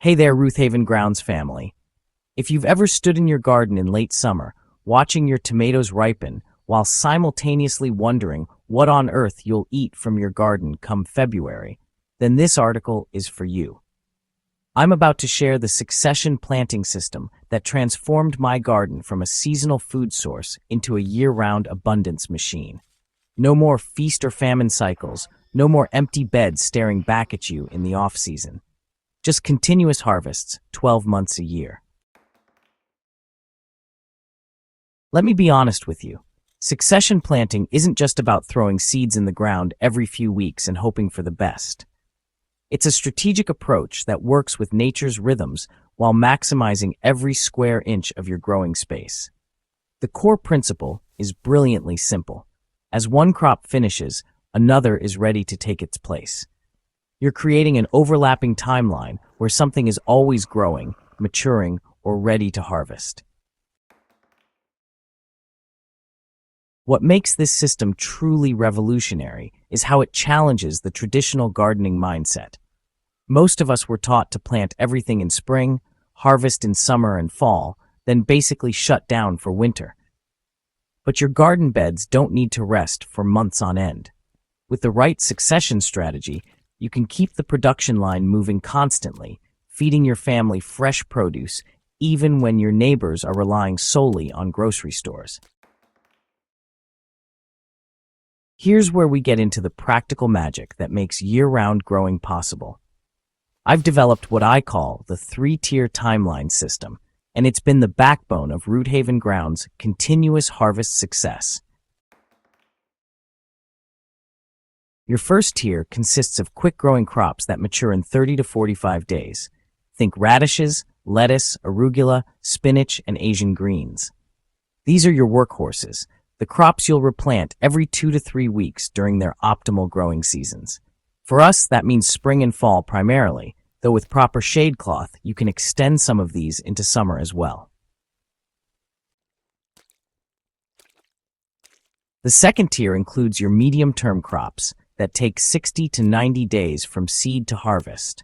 Hey there, Roothaven Grounds family. If you've ever stood in your garden in late summer, watching your tomatoes ripen, while simultaneously wondering what on earth you'll eat from your garden come February, then this article is for you. I'm about to share the succession planting system that transformed my garden from a seasonal food source into a year-round abundance machine. No more feast-or-famine cycles, no more empty beds staring back at you in the off-season. Just continuous harvests, 12 months a year. Let me be honest with you. Succession planting isn't just about throwing seeds in the ground every few weeks and hoping for the best. It's a strategic approach that works with nature's rhythms while maximizing every square inch of your growing space. The core principle is brilliantly simple. As one crop finishes, another is ready to take its place. You're creating an overlapping timeline where something is always growing, maturing, or ready to harvest. What makes this system truly revolutionary is how it challenges the traditional gardening mindset. Most of us were taught to plant everything in spring, harvest in summer and fall, then basically shut down for winter. But your garden beds don't need to rest for months on end. With the right succession strategy, you can keep the production line moving constantly, feeding your family fresh produce even when your neighbors are relying solely on grocery stores. Here's where we get into the practical magic that makes year-round growing possible. I've developed what I call the 3-tier timeline system, and it's been the backbone of Roothaven Grounds' continuous harvest success. Your first tier consists of quick-growing crops that mature in 30 to 45 days. Think radishes, lettuce, arugula, spinach, and Asian greens. These are your workhorses, the crops you'll replant every 2 to 3 weeks during their optimal growing seasons. For us, that means spring and fall primarily, though with proper shade cloth, you can extend some of these into summer as well. The second tier includes your medium-term crops that take 60 to 90 days from seed to harvest.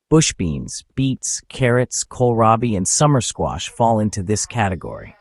Bush beans, beets, carrots, kohlrabi, and summer squash fall into this category.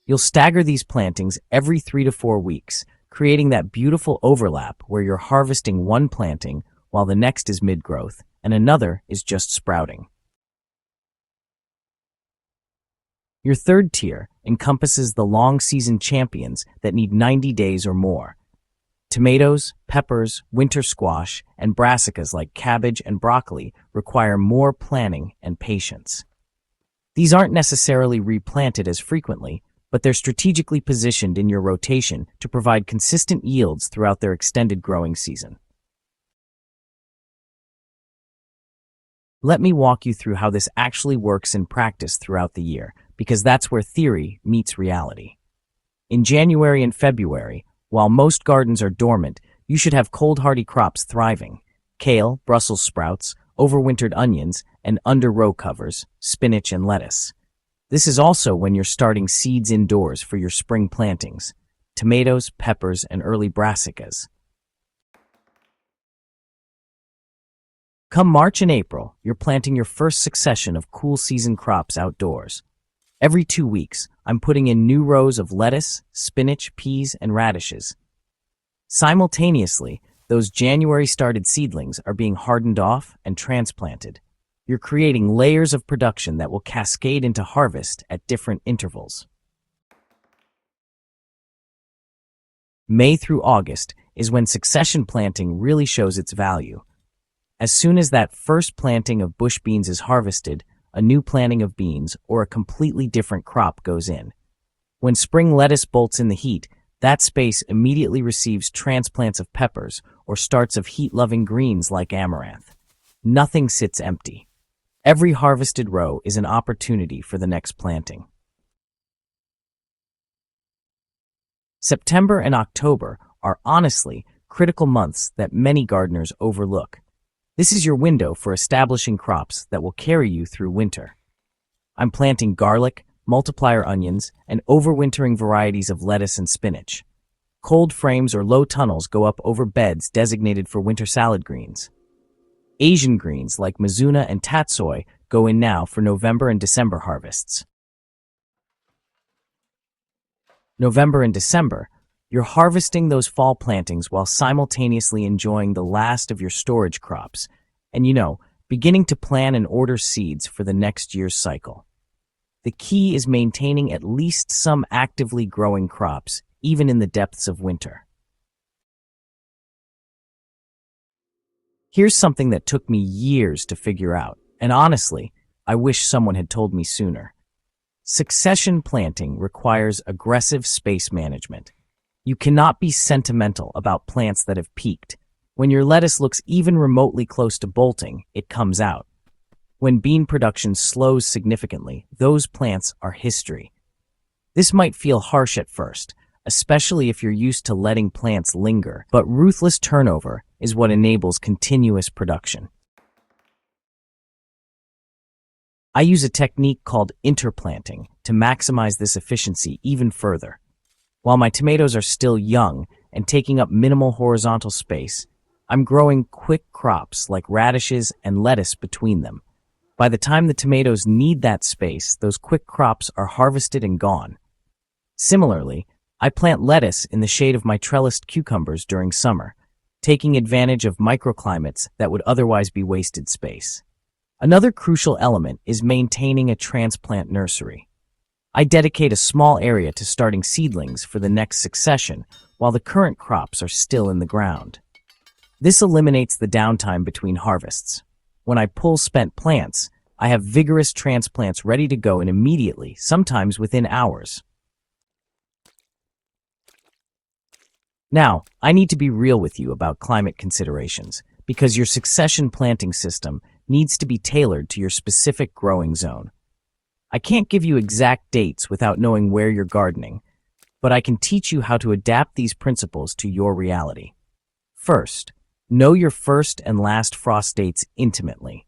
You'll stagger these plantings every 3 to 4 weeks, creating that beautiful overlap where you're harvesting one planting while the next is mid-growth and another is just sprouting. Your third tier encompasses the long-season champions that need 90 days or more. Tomatoes, peppers, winter squash, and brassicas like cabbage and broccoli require more planning and patience. These aren't necessarily replanted as frequently, but they're strategically positioned in your rotation to provide consistent yields throughout their extended growing season. Let me walk you through how this actually works in practice throughout the year, because that's where theory meets reality. In January and February, while most gardens are dormant, you should have cold-hardy crops thriving: kale, Brussels sprouts, overwintered onions, and under-row covers, spinach and lettuce. This is also when you're starting seeds indoors for your spring plantings: tomatoes, peppers, and early brassicas. Come March and April, you're planting your first succession of cool season crops outdoors. Every 2 weeks, I'm putting in new rows of lettuce, spinach, peas, and radishes. Simultaneously, those January-started seedlings are being hardened off and transplanted. You're creating layers of production that will cascade into harvest at different intervals. May through August is when succession planting really shows its value. As soon as that first planting of bush beans is harvested, a new planting of beans or a completely different crop goes in. When spring lettuce bolts in the heat, that space immediately receives transplants of peppers or starts of heat-loving greens like amaranth. Nothing sits empty. Every harvested row is an opportunity for the next planting. September and October are honestly critical months that many gardeners overlook. This is your window for establishing crops that will carry you through winter. I'm planting garlic, multiplier onions, and overwintering varieties of lettuce and spinach. Cold frames or low tunnels go up over beds designated for winter salad greens. Asian greens like mizuna and tatsoi go in now for November and December harvests. November and December, you're harvesting those fall plantings while simultaneously enjoying the last of your storage crops and, beginning to plan and order seeds for the next year's cycle. The key is maintaining at least some actively growing crops, even in the depths of winter. Here's something that took me years to figure out, and honestly, I wish someone had told me sooner. Succession planting requires aggressive space management. You cannot be sentimental about plants that have peaked. When your lettuce looks even remotely close to bolting, it comes out. When bean production slows significantly, those plants are history. This might feel harsh at first, especially if you're used to letting plants linger, but ruthless turnover is what enables continuous production. I use a technique called interplanting to maximize this efficiency even further. While my tomatoes are still young and taking up minimal horizontal space, I'm growing quick crops like radishes and lettuce between them. By the time the tomatoes need that space, those quick crops are harvested and gone. Similarly, I plant lettuce in the shade of my trellised cucumbers during summer, taking advantage of microclimates that would otherwise be wasted space. Another crucial element is maintaining a transplant nursery. I dedicate a small area to starting seedlings for the next succession while the current crops are still in the ground. This eliminates the downtime between harvests. When I pull spent plants, I have vigorous transplants ready to go and immediately, sometimes within hours. Now, I need to be real with you about climate considerations, because your succession planting system needs to be tailored to your specific growing zone. I can't give you exact dates without knowing where you're gardening, but I can teach you how to adapt these principles to your reality. First, know your first and last frost dates intimately.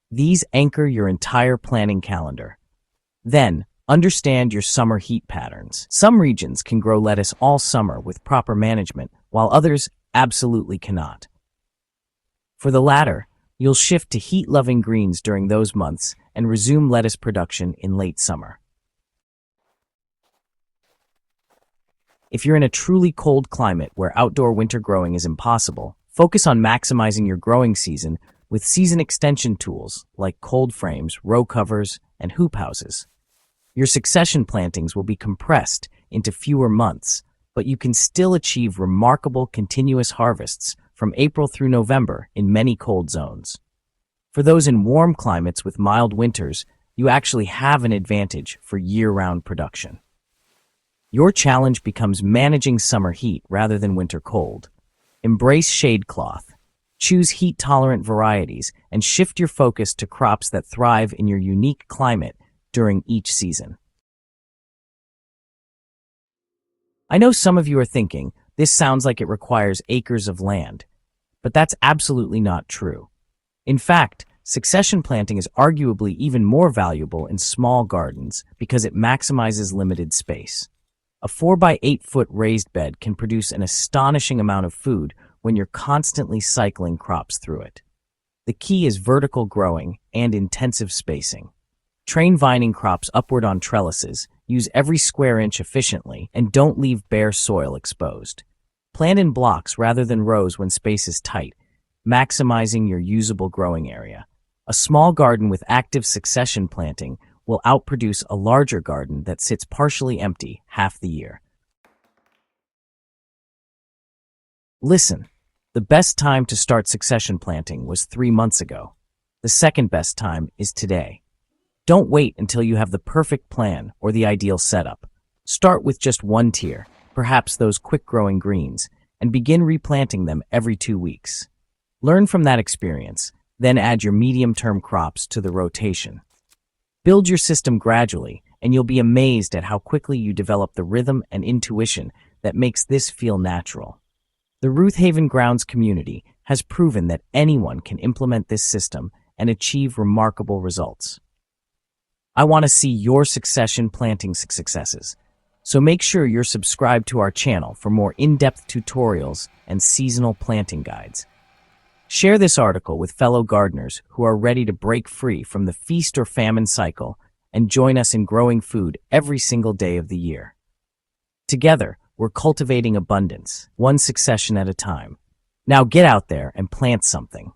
These anchor your entire planning calendar. Then, understand your summer heat patterns. Some regions can grow lettuce all summer with proper management, while others absolutely cannot. For the latter, you'll shift to heat-loving greens during those months and resume lettuce production in late summer. If you're in a truly cold climate where outdoor winter growing is impossible, focus on maximizing your growing season with season extension tools like cold frames, row covers, and hoop houses. Your succession plantings will be compressed into fewer months, but you can still achieve remarkable continuous harvests from April through November in many cold zones. For those in warm climates with mild winters, you actually have an advantage for year-round production. Your challenge becomes managing summer heat rather than winter cold. Embrace shade cloth, choose heat-tolerant varieties, and shift your focus to crops that thrive in your unique climate during each season. I know some of you are thinking, this sounds like it requires acres of land, but that's absolutely not true. In fact, succession planting is arguably even more valuable in small gardens because it maximizes limited space. A 4 by 8 foot raised bed can produce an astonishing amount of food when you're constantly cycling crops through it. The key is vertical growing and intensive spacing. Train vining crops upward on trellises, use every square inch efficiently, and don't leave bare soil exposed. Plant in blocks rather than rows when space is tight, maximizing your usable growing area. A small garden with active succession planting will outproduce a larger garden that sits partially empty half the year. Listen, the best time to start succession planting was 3 months ago. The second best time is today. Don't wait until you have the perfect plan or the ideal setup. Start with just one tier, perhaps those quick-growing greens, and begin replanting them every 2 weeks. Learn from that experience, then add your medium-term crops to the rotation. Build your system gradually, and you'll be amazed at how quickly you develop the rhythm and intuition that makes this feel natural. The Roothaven Grounds community has proven that anyone can implement this system and achieve remarkable results. I want to see your succession planting successes, so make sure you're subscribed to our channel for more in-depth tutorials and seasonal planting guides. Share this article with fellow gardeners who are ready to break free from the feast or famine cycle and join us in growing food every single day of the year. Together, we're cultivating abundance, one succession at a time. Now get out there and plant something.